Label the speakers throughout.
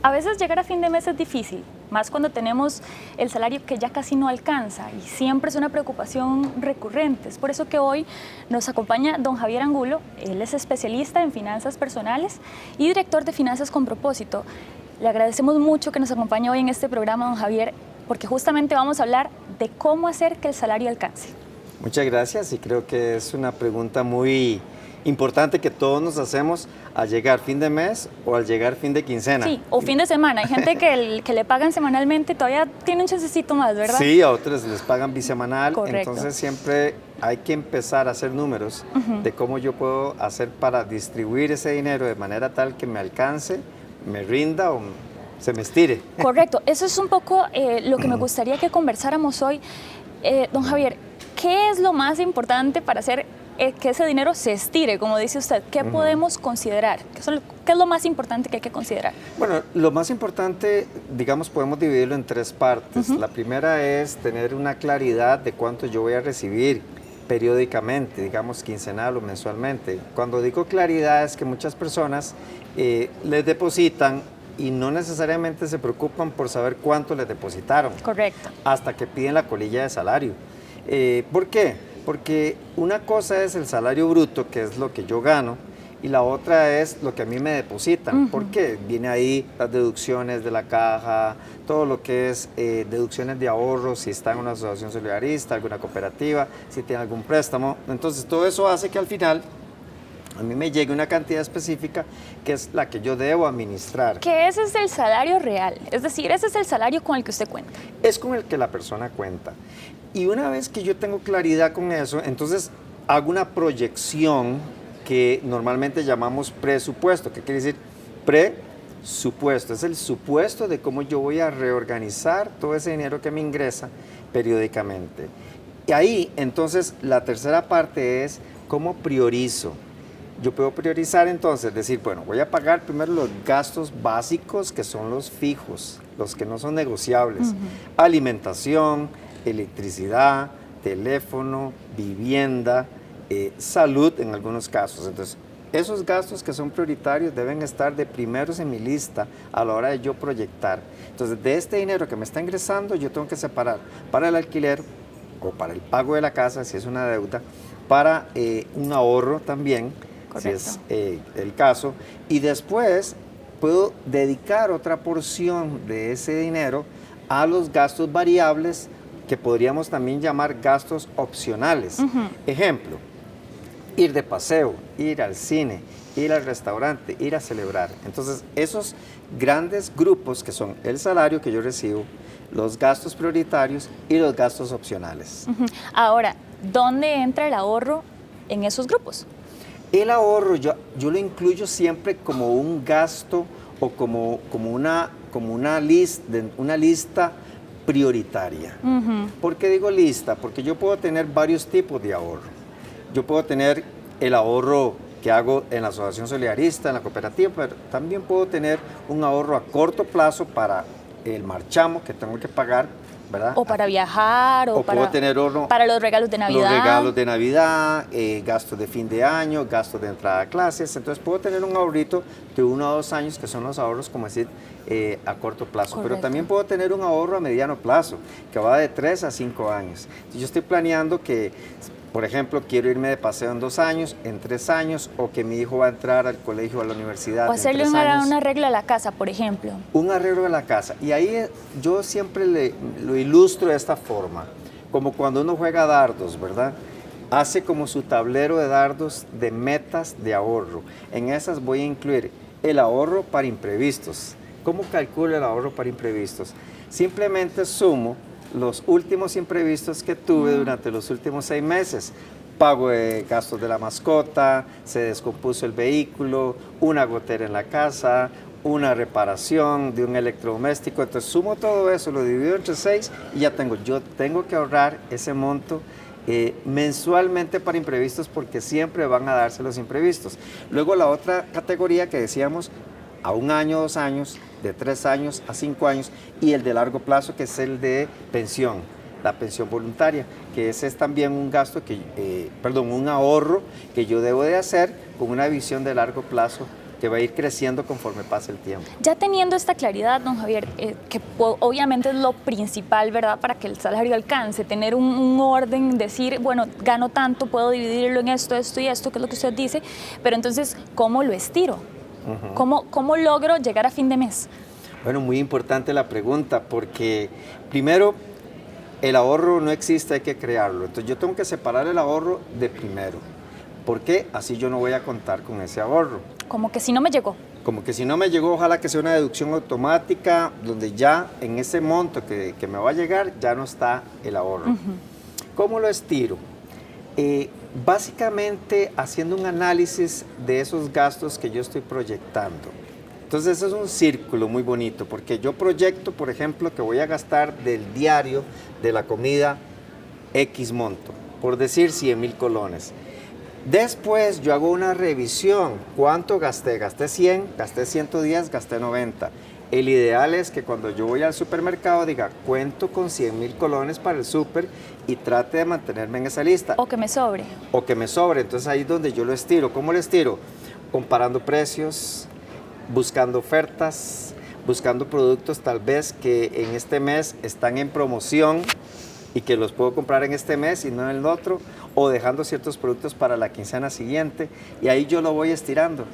Speaker 1: A veces llegar a fin de mes es difícil, más cuando tenemos el salario que ya casi no alcanza y siempre es una preocupación recurrente. Es por eso que hoy nos acompaña don Javier Angulo. Él es especialista en finanzas personales y director de Finanzas con Propósito. Le agradecemos mucho que nos acompañe hoy en este programa, don Javier, porque justamente vamos a hablar de cómo hacer que el salario alcance.
Speaker 2: Muchas gracias, y creo que es una pregunta muy importante que todos nos hacemos al llegar fin de mes o al llegar fin de quincena.
Speaker 1: Sí, o fin de semana. Hay gente que le pagan semanalmente y todavía tiene un chancecito más, ¿verdad?
Speaker 2: Sí, a otros les pagan bisemanal.
Speaker 1: Correcto.
Speaker 2: Entonces siempre hay que empezar a hacer números de cómo yo puedo hacer para distribuir ese dinero de manera tal que me alcance, me rinda o se me estire.
Speaker 1: Correcto, eso es un poco lo que me gustaría que conversáramos hoy. Don Javier, ¿qué es lo más importante para hacer que ese dinero se estire, como dice usted? ¿Qué podemos considerar? ¿Qué es lo más importante que hay que considerar?
Speaker 2: Bueno, lo más importante, digamos, podemos dividirlo en tres partes. La primera es tener una claridad de cuánto yo voy a recibir periódicamente, digamos quincenal o mensualmente. Cuando digo claridad es que muchas personas les depositan y no necesariamente se preocupan por saber cuánto les depositaron.
Speaker 1: Correcto.
Speaker 2: Hasta que piden la colilla de salario. ¿Por qué? Porque una cosa es el salario bruto, que es lo que yo gano, y la otra es lo que a mí me depositan. ¿Por qué? Viene ahí las deducciones de la caja, todo lo que es deducciones de ahorros, si está en una asociación solidarista, alguna cooperativa, si tiene algún préstamo. Entonces todo eso hace que al final a mí me llegue una cantidad específica que es la que yo debo administrar.
Speaker 1: Que ese es el salario real, es decir, ese es el salario con el que usted cuenta.
Speaker 2: Es con el que la persona cuenta. Y una vez que yo tengo claridad con eso, entonces hago una proyección que normalmente llamamos presupuesto. ¿Qué quiere decir? Presupuesto. Es el supuesto de cómo yo voy a reorganizar todo ese dinero que me ingresa periódicamente. Y ahí, entonces, la tercera parte es cómo priorizo. Yo puedo priorizar entonces, decir, bueno, voy a pagar primero los gastos básicos, que son los fijos, los que no son negociables. Alimentación, electricidad, teléfono, vivienda, salud en algunos casos. Entonces, esos gastos que son prioritarios deben estar de primeros en mi lista a la hora de yo proyectar. Entonces, de este dinero que me está ingresando, yo tengo que separar para el alquiler o para el pago de la casa, si es una deuda, para un ahorro también,
Speaker 1: Correcto.
Speaker 2: si es el caso, y después puedo dedicar otra porción de ese dinero a los gastos variables, que podríamos también llamar gastos opcionales. Ejemplo, ir de paseo, ir al cine, ir al restaurante, ir a celebrar. Entonces, esos grandes grupos que son el salario que yo recibo, los gastos prioritarios y los gastos opcionales.
Speaker 1: Ahora, ¿dónde entra el ahorro en esos grupos?
Speaker 2: El ahorro yo lo incluyo siempre como un gasto o como una lista prioritaria. ¿Por qué digo lista? Porque yo puedo tener varios tipos de ahorro. Yo puedo tener el ahorro que hago en la asociación solidarista, en la cooperativa, pero también puedo tener un ahorro a corto plazo para el marchamo que tengo que pagar, ¿verdad?
Speaker 1: O para viajar, o
Speaker 2: puedo tener ahorro
Speaker 1: para los regalos de Navidad.
Speaker 2: Los regalos de Navidad, gastos de fin de año, gastos de entrada a clases. Entonces puedo tener un ahorrito de 1 a 2 años, que son los ahorros, como decir, a corto plazo.
Speaker 1: Correcto.
Speaker 2: Pero también puedo tener un ahorro a mediano plazo, que va de 3 a 5 años. Entonces yo estoy planeando que, por ejemplo, quiero irme de paseo en 2 años, en 3 años, o que mi hijo va a entrar al colegio o a la universidad
Speaker 1: O
Speaker 2: en
Speaker 1: hacerle
Speaker 2: 3 años.
Speaker 1: un arreglo a la casa, por ejemplo.
Speaker 2: Un arreglo de la casa. Y ahí yo siempre lo ilustro de esta forma, como cuando uno juega dardos, ¿verdad? Hace como su tablero de dardos de metas de ahorro. En esas voy a incluir el ahorro para imprevistos. ¿Cómo calculo el ahorro para imprevistos? Simplemente sumo los últimos imprevistos que tuve durante los últimos 6 meses. Pago de gastos de la mascota, se descompuso el vehículo, una gotera en la casa, una reparación de un electrodoméstico. Entonces sumo todo eso, lo divido entre 6 y ya tengo. Yo tengo que ahorrar ese monto mensualmente para imprevistos, porque siempre van a darse los imprevistos. Luego la otra categoría que decíamos, a 1 año, 2 años, de 3 años a 5 años, y el de largo plazo, que es el de pensión, la pensión voluntaria, que ese es también un gasto un ahorro que yo debo de hacer con una visión de largo plazo que va a ir creciendo conforme pasa el tiempo.
Speaker 1: Ya teniendo esta claridad, don Javier, que obviamente es lo principal, ¿verdad?, para que el salario alcance, tener un orden, decir, bueno, gano tanto, puedo dividirlo en esto, esto y esto, que es lo que usted dice, pero entonces, ¿cómo lo estiro? ¿Cómo logro llegar a fin de mes?
Speaker 2: Bueno, muy importante la pregunta, porque primero, el ahorro no existe, hay que crearlo. Entonces yo tengo que separar el ahorro de primero. ¿Por qué? Así yo no voy a contar con ese ahorro.
Speaker 1: Como que si no me llegó.
Speaker 2: Como que si no me llegó, ojalá que sea una deducción automática, donde ya en ese monto que me va a llegar, ya no está el ahorro. ¿Cómo lo estiro? Básicamente haciendo un análisis de esos gastos que yo estoy proyectando. Entonces eso es un círculo muy bonito, porque yo proyecto, por ejemplo, que voy a gastar del diario de la comida X monto, por decir 100,000 colones. Después yo hago una revisión, ¿cuánto gasté? Gasté 100, gasté 110, gasté 90. El ideal es que cuando yo voy al supermercado diga, cuento con 100,000 colones para el súper y trate de mantenerme en esa lista.
Speaker 1: O que me sobre.
Speaker 2: O que me sobre, entonces ahí es donde yo lo estiro. ¿Cómo lo estiro? Comparando precios, buscando ofertas, buscando productos tal vez que en este mes están en promoción y que los puedo comprar en este mes y no en el otro, o dejando ciertos productos para la quincena siguiente, y ahí yo lo voy estirando.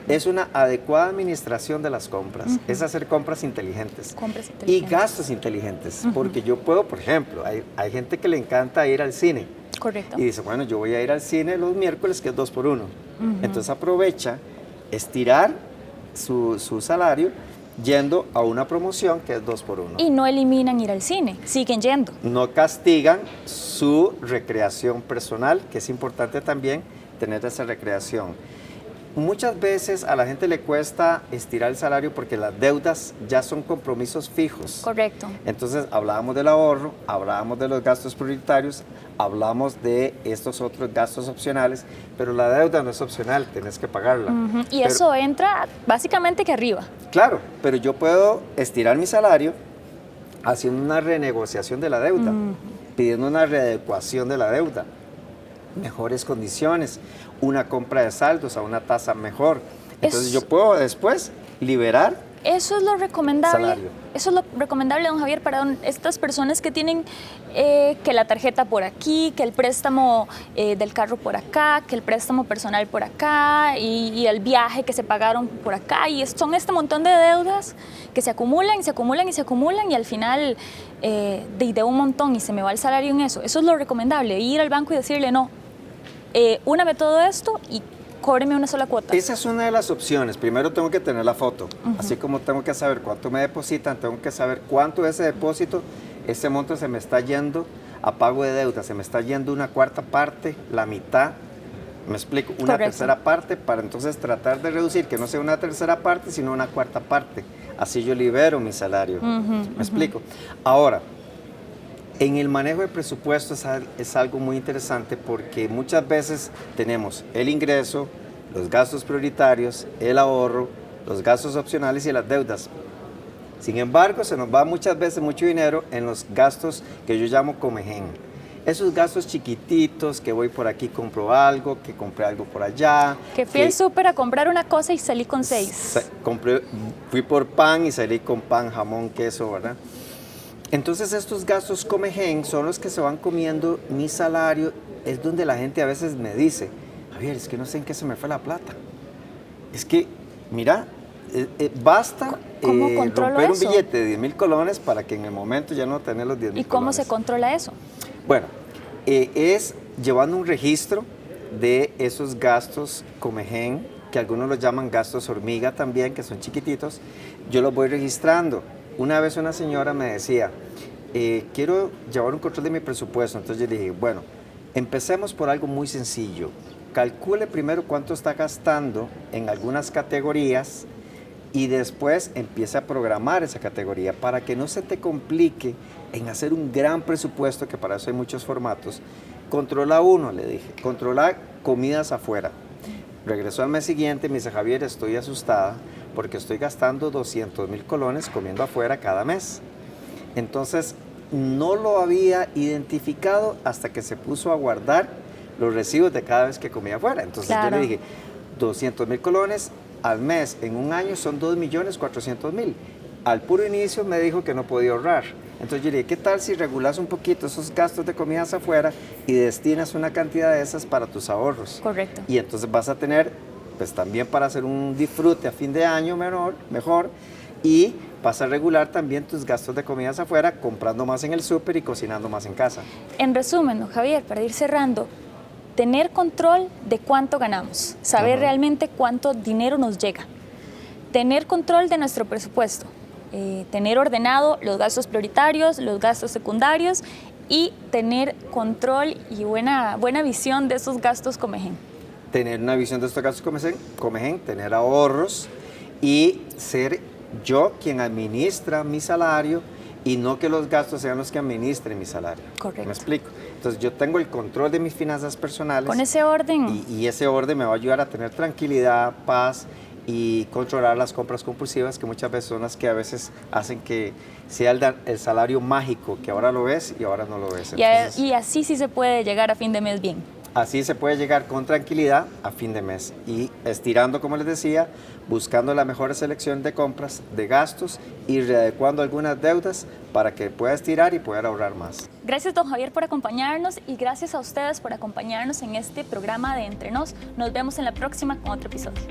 Speaker 2: Es una adecuada administración de las compras, es hacer compras inteligentes. Y gastos inteligentes, porque yo puedo, por ejemplo, hay gente que le encanta ir al cine.
Speaker 1: Correcto.
Speaker 2: Y dice, bueno, yo voy a ir al cine los miércoles, que es 2 por 1. Entonces aprovecha estirar su salario yendo a una promoción que es 2 por 1.
Speaker 1: Y no eliminan ir al cine, siguen yendo.
Speaker 2: No castigan su recreación personal, que es importante también tener esa recreación. Muchas veces a la gente le cuesta estirar el salario porque las deudas ya son compromisos fijos.
Speaker 1: Correcto.
Speaker 2: Entonces hablábamos del ahorro, hablábamos de los gastos prioritarios, hablamos de estos otros gastos opcionales, pero la deuda no es opcional, tienes que pagarla.
Speaker 1: Y eso entra básicamente que arriba.
Speaker 2: Claro, pero yo puedo estirar mi salario haciendo una renegociación de la deuda, pidiendo una readecuación de la deuda, mejores condiciones, una compra de saldos a una tasa mejor. Entonces yo puedo después liberar.
Speaker 1: Eso es lo recomendable.
Speaker 2: Salario.
Speaker 1: Eso es lo recomendable, don Javier, para estas personas que tienen que la tarjeta por aquí, que el préstamo del carro por acá, que el préstamo personal por acá y el viaje que se pagaron por acá. Y son este montón de deudas que se acumulan y se acumulan y se acumulan y al final debo un montón y se me va el salario en eso. Eso es lo recomendable, ir al banco y decirle no. Úname todo esto y cóbreme una sola cuota.
Speaker 2: Esa es una de las opciones. Primero tengo que tener la foto. Así como tengo que saber cuánto me depositan, tengo que saber cuánto de ese depósito, ese monto se me está yendo a pago de deuda, se me está yendo una cuarta parte, la mitad, me explico, una tercera parte, para entonces tratar de reducir, que no sea una tercera parte, sino una cuarta parte. Así yo libero mi salario. ¿Me explico? Ahora, en el manejo de presupuesto es algo muy interesante porque muchas veces tenemos el ingreso, los gastos prioritarios, el ahorro, los gastos opcionales y las deudas. Sin embargo, se nos va muchas veces mucho dinero en los gastos que yo llamo comején. Esos gastos chiquititos, que voy por aquí, compro algo, que compré algo por allá.
Speaker 1: Que fui al súper a comprar una cosa y salí con 6.
Speaker 2: Fui por pan y salí con pan, jamón, queso, ¿verdad? Entonces estos gastos comején son los que se van comiendo mi salario. Es donde la gente a veces me dice, Javier, es que no sé en qué se me fue la plata. Es que, mira, basta romper un billete de 10,000 colones para que en el momento ya no tener los 10,000 colones.
Speaker 1: ¿Y cómo se controla eso?
Speaker 2: Bueno, es llevando un registro de esos gastos comején, que algunos los llaman gastos hormiga también, que son chiquititos. Yo los voy registrando. Una vez una señora me decía, quiero llevar un control de mi presupuesto. Entonces yo le dije, bueno, empecemos por algo muy sencillo. Calcule primero cuánto está gastando en algunas categorías y después empiece a programar esa categoría para que no se te complique en hacer un gran presupuesto, que para eso hay muchos formatos. Controla uno, le dije, controla comidas afuera. Regresó al mes siguiente y me dice, Javier, estoy asustada porque estoy gastando 200,000 colones comiendo afuera cada mes. Entonces, no lo había identificado hasta que se puso a guardar los recibos de cada vez que comía afuera. Entonces yo le dije, 200,000 colones al mes en un año son 2.400.000. Al puro inicio me dijo que no podía ahorrar. Entonces yo le dije, ¿qué tal si regulas un poquito esos gastos de comidas afuera y destinas una cantidad de esas para tus ahorros?
Speaker 1: Correcto.
Speaker 2: Y entonces vas a tener, pues también para hacer un disfrute a fin de año mejor, y vas a regular también tus gastos de comidas afuera, comprando más en el súper y cocinando más en casa.
Speaker 1: En resumen, don Javier, para ir cerrando, tener control de cuánto ganamos, saber realmente cuánto dinero nos llega, tener control de nuestro presupuesto, tener ordenado los gastos prioritarios, los gastos secundarios y tener control y buena visión de esos gastos comején.
Speaker 2: Tener una visión de estos gastos comején, tener ahorros y ser yo quien administra mi salario y no que los gastos sean los que administren mi salario.
Speaker 1: Correcto.
Speaker 2: ¿Me explico? Entonces yo tengo el control de mis finanzas personales.
Speaker 1: Con ese orden.
Speaker 2: Y ese orden me va a ayudar a tener tranquilidad, paz y controlar las compras compulsivas, que muchas veces son las que a veces hacen que sea el salario mágico, que ahora lo ves y ahora no lo ves. Entonces,
Speaker 1: Y así sí se puede llegar a fin de mes bien.
Speaker 2: así se puede llegar con tranquilidad a fin de mes y estirando, como les decía, buscando la mejor selección de compras, de gastos y readecuando algunas deudas para que pueda estirar y poder ahorrar más.
Speaker 1: Gracias, don Javier, por acompañarnos y gracias a ustedes por acompañarnos en este programa de Entre Nos. Nos vemos en la próxima con otro episodio.